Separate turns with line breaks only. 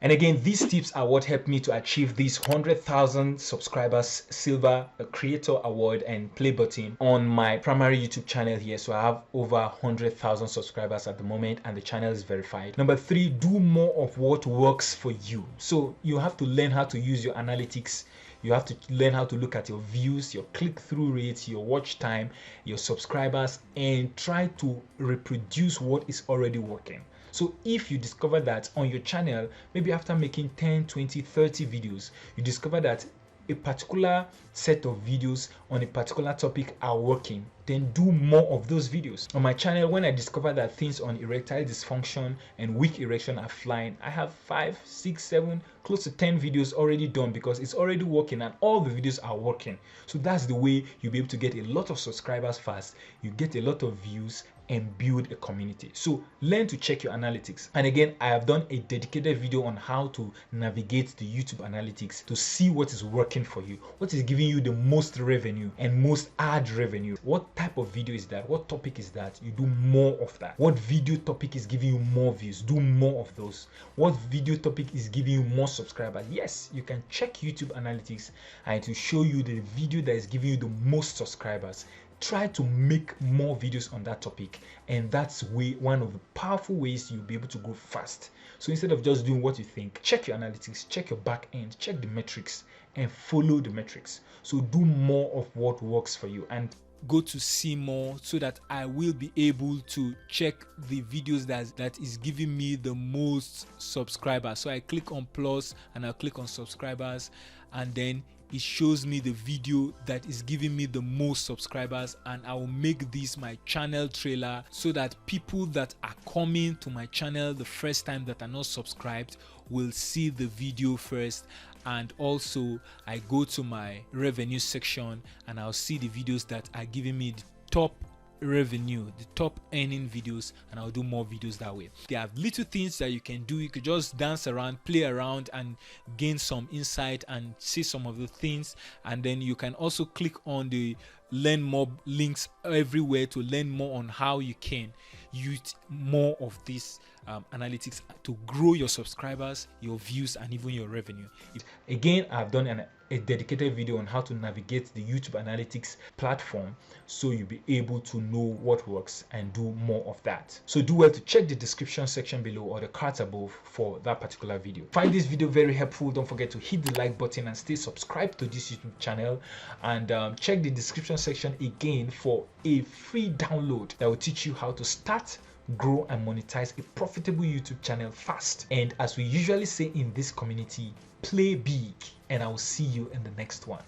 And again, these tips are what helped me to achieve this 100,000 subscribers silver creator award and play button on my primary YouTube channel here. So I have over 100,000 subscribers at the moment and the channel is verified. Number 3, do more of what works for you. So you have to learn how to use your analytics. You have to learn how to look at your views, your click-through rates, your watch time, your subscribers, and try to reproduce what is already working. So if you discover that on your channel, maybe after making 10, 20, 30 videos, you discover that a particular set of videos on a particular topic are working, then do more of those videos. On my channel, when I discover that things on erectile dysfunction and weak erection are flying, I have 5, 6, 7, close to 10 videos already done because it's already working and all the videos are working. So that's the way you'll be able to get a lot of subscribers fast, you get a lot of views and build a community. So learn to check your analytics. And again, I have done a dedicated video on how to navigate the YouTube analytics to see what is working for you, what is giving you the most revenue and most ad revenue. What type of video is that? What topic is that? You do more of that. What video topic is giving you more views? Do more of those. What video topic is giving you more subscribers? Yes, you can check YouTube analytics and it will show you the video that is giving you the most subscribers. Try to make more videos on that topic, and that's one of the powerful ways you'll be able to grow fast. So instead of just doing what you think, check your analytics, check your back end, check the metrics and follow the metrics. So do more of what works for you and go to see more so that I will be able to check the videos that is giving me the most subscribers. So I click on plus and I'll click on subscribers, and then it shows me the video that is giving me the most subscribers, and I will make this my channel trailer so that people that are coming to my channel the first time that are not subscribed will see the video first. And also I go to my revenue section and I'll see the videos that are giving me the top revenue, the top earning videos, and I'll do more videos that way. There are little things that you can do. You could just dance around, play around and gain some insight and see some of the things, and then you can also click on the learn more links everywhere to learn more on how you can use more of these analytics to grow your subscribers, your views, and even your revenue. Again, I've done a dedicated video on how to navigate the YouTube analytics platform so you'll be able to know what works and do more of that. So do well to check the description section below or the cards above for that particular video. Find this video very helpful. Don't forget to hit the like button and stay subscribed to this YouTube channel, and check the description section again for a free download that will teach you how to start, grow and monetize a profitable YouTube channel fast. And as we usually say in this community, play big, and I will see you in the next one.